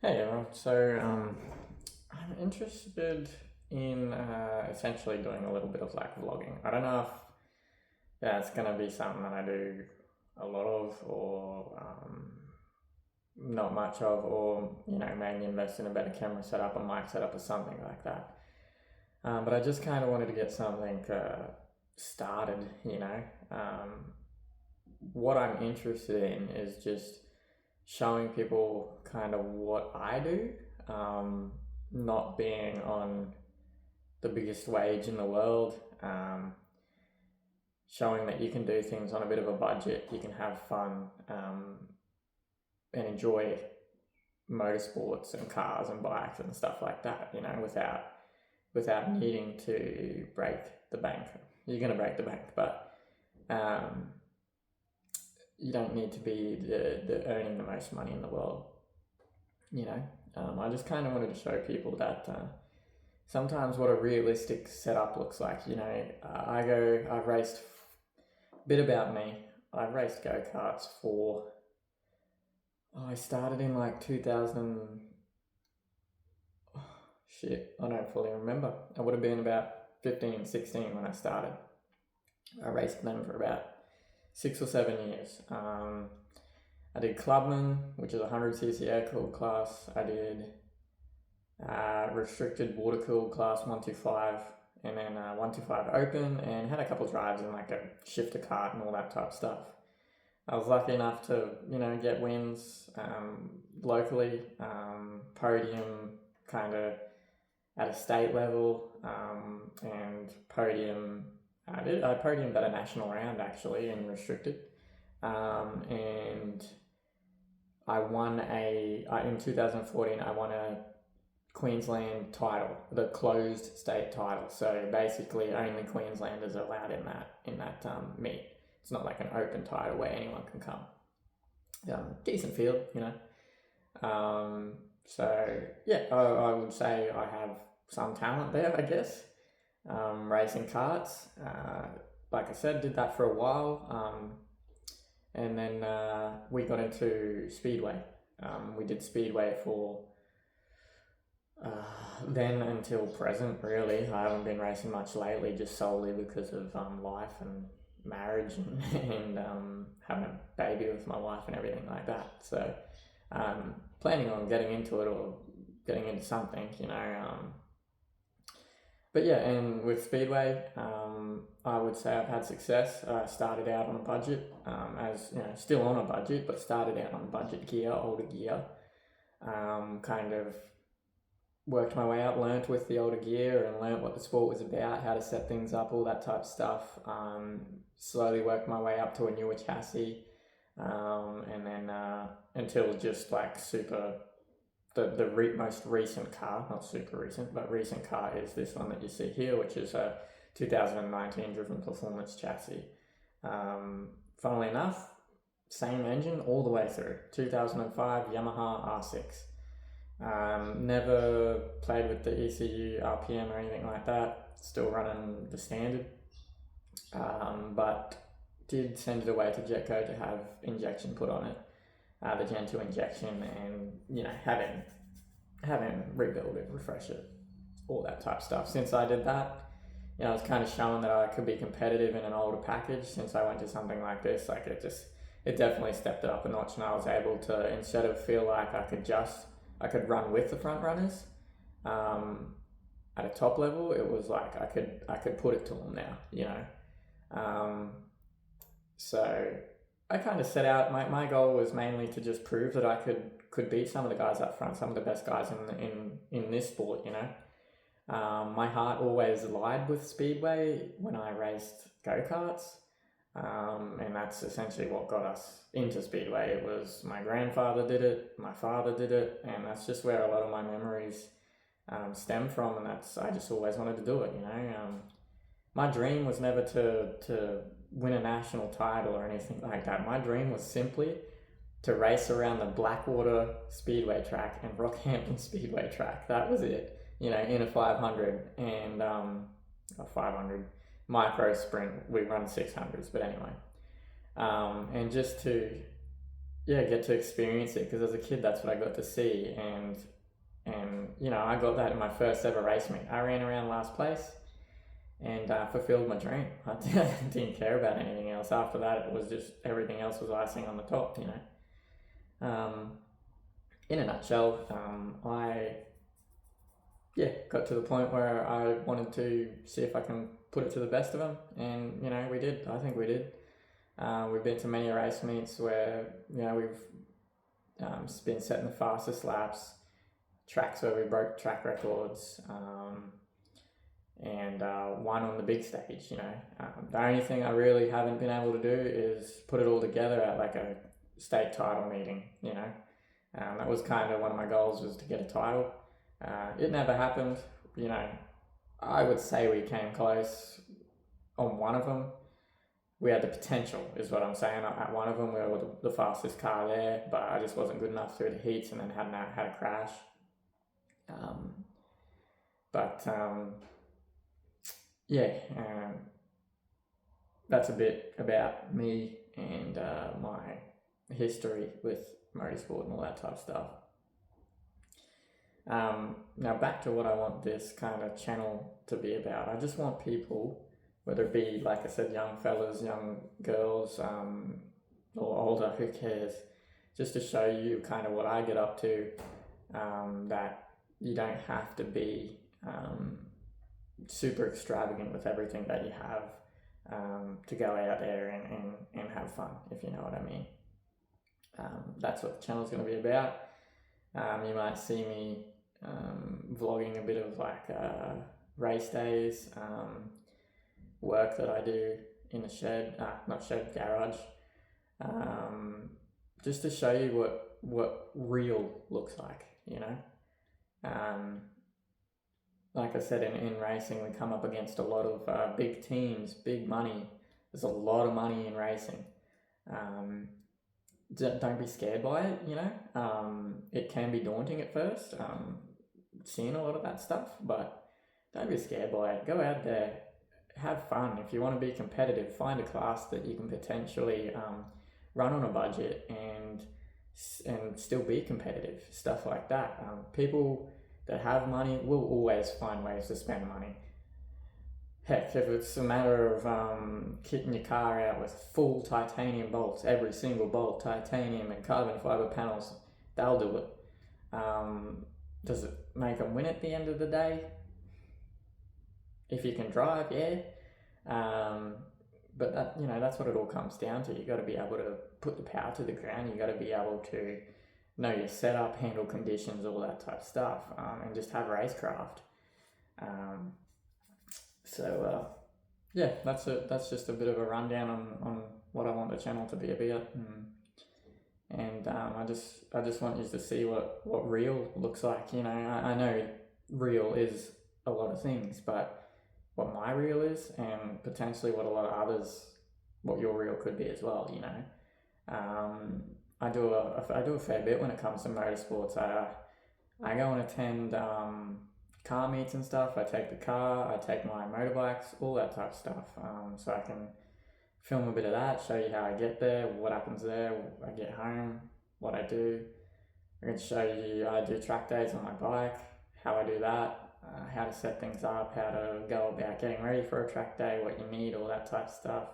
Hey everyone, so I'm interested in essentially doing a little bit of like vlogging. I don't know if that's gonna be something that I do a lot of or not much of, or maybe invest in a better camera setup, a mic setup, or something like that. But I just kind of wanted to get something started. What I'm interested in is just showing people kind of what I do, um, not being on the biggest wage in the world, showing that you can do things on a bit of a budget, you can have fun, and enjoy motorsports and cars and bikes and stuff like that, without needing to break the bank. You're going to break the bank, but um, you don't need to be the earning the most money in the world. I just kind of wanted to show people that sometimes what a realistic setup looks like. I've raced, bit about me, I've raced go-karts I started in like 2000, shit, I don't fully remember. I would have been about 15, 16 when I started. I raced them for about 6 or 7 years. I did Clubman, which is a 100cc air-cooled class. I did restricted water-cooled class 125, and then 125 open, and had a couple of drives in like a shifter kart and all that type of stuff. I was lucky enough to, get wins locally, podium kind of at a state level, and podium. I podiumed at a national round actually in restricted, and in 2014 I won a Queensland title, the closed state title. So basically, only Queenslanders are allowed in that meet. It's not like an open title where anyone can come. Decent field, So yeah, I would say I have some talent there, I guess. Racing karts, like I said, did that for a while, and then we got into speedway. We did speedway for then until present, really. I haven't been racing much lately, just solely because of life and marriage and having a baby with my wife and everything like that. So planning on getting into it or getting into something, But yeah, and with Speedway, I would say I've had success. I started out on a budget, still on a budget, but started out on budget gear, older gear. Kind of worked my way up, learnt with the older gear and learnt what the sport was about, how to set things up, all that type of stuff. Slowly worked my way up to a newer chassis, and then until just like the most recent car, not super recent, but recent car is this one that you see here, which is a 2019 driven performance chassis. Funnily enough, same engine all the way through, 2005 Yamaha R6. Never played with the ECU, RPM or anything like that, still running the standard, but did send it away to Jetco to have injection put on it, the Gen 2 injection, and having rebuild it, refresh it, all that type of stuff. Since I did that, I was kind of showing that I could be competitive in an older package. Since I went to something like this, like it definitely stepped it up a notch, and I was able to, instead of feel like I could run with the front runners at a top level, it was like I could put it to them now, So I kind of set out, my goal was mainly to just prove that I could beat some of the guys up front, some of the best guys in this sport, My heart always lied with speedway when I raced go-karts, and that's essentially what got us into speedway. It was my grandfather did it, my father did it, and that's just where a lot of my memories stem from, and I just always wanted to do it, My dream was never to win a national title or anything like that. My dream was simply to race around the Blackwater Speedway track and Rockhampton Speedway track. That was it, in a 500 and a 500 micro sprint. We run 600s, but anyway. And just to yeah, get to experience it, because as a kid, that's what I got to see, and I got that in my first ever race meet. I ran around last place and fulfilled my dream. I didn't care about anything else. After that, it was just everything else was icing on the top. In a nutshell, I got to the point where I wanted to see if I can put it to the best of them, and we did. I think we did. We've been to many race meets where we've been setting the fastest laps, tracks where we broke track records, and won on the big stage. The only thing I really haven't been able to do is put it all together at like a state title meeting. That was kind of one of my goals, was to get a title. It never happened. I would say we came close on one of them. We had the potential, is what I'm saying. At one of them, we were the fastest car there, but I just wasn't good enough through the heats, and then had a crash. That's a bit about me and my history with motorsport and all that type of stuff. Now back to what I want this kind of channel to be about. I just want people, whether it be, like I said, young fellas, young girls, or older, who cares, just to show you kind of what I get up to, that you don't have to be super extravagant with everything that you have to go out there and have fun, if you know what I mean. That's what the channel's going to be about. You might see me vlogging a bit of like race days, work that I do in a garage, just to show you what real looks like, Like I said, in racing, we come up against a lot of big teams, big money. There's a lot of money in racing. Don't be scared by it, It can be daunting at first, seeing a lot of that stuff, but don't be scared by it. Go out there, have fun. If you want to be competitive, find a class that you can potentially run on a budget and still be competitive, stuff like that. People that have money will always find ways to spend money. Heck, if it's a matter of kitting your car out with full titanium bolts, every single bolt, titanium and carbon fiber panels, they'll do it. Does it make them win at the end of the day? If you can drive, yeah. But that's what it all comes down to. You got to be able to put the power to the ground. You got to be able to know your setup, handle conditions, all that type of stuff, and just have racecraft. That's just a bit of a rundown on what I want the channel to be about, and I just want you to see what real looks like. I know real is a lot of things, but what my real is, and potentially what a lot of others, what your real could be as well. I do a fair bit when it comes to motorsports. I go and attend car meets and stuff. I take the car, I take my motorbikes, all that type of stuff. So I can film a bit of that, show you how I get there, what happens there, I get home, what I do. I can show you, I do track days on my bike, how I do that, how to set things up, how to go about getting ready for a track day, what you need, all that type of stuff.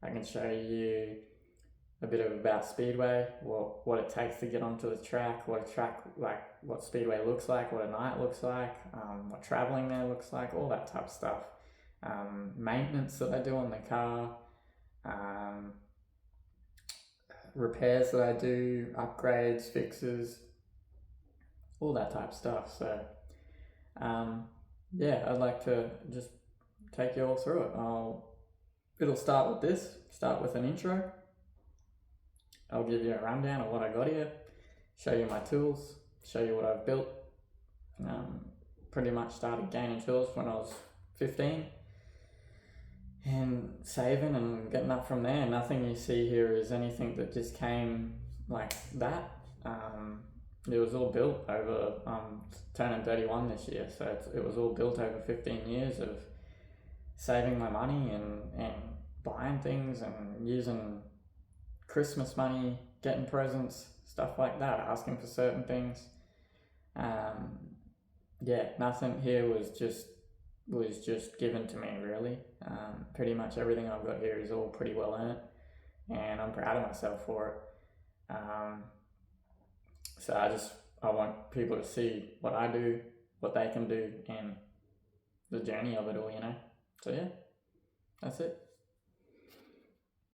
I can show you a bit about Speedway, what it takes to get onto the track, what Speedway looks like, what a night looks like, what traveling there looks like, all that type of stuff. Maintenance that I do on the car, repairs that I do, upgrades, fixes, all that type of stuff. So, I'd like to just take you all through it. It'll start with an intro. I'll give you a rundown of what I got here, show you my tools, show you what I've built. Pretty much started gaining tools when I was 15 and saving and getting up from there. Nothing you see here is anything that just came like that. It was all built over, turning 31 this year, so it was all built over 15 years of saving my money and buying things and using Christmas money, getting presents, stuff like that, asking for certain things. Yeah, nothing here was just given to me, really. Pretty much everything I've got here is all pretty well earned, and I'm proud of myself for it. So I want people to see what I do, what they can do, and the journey of it all, So yeah, that's it.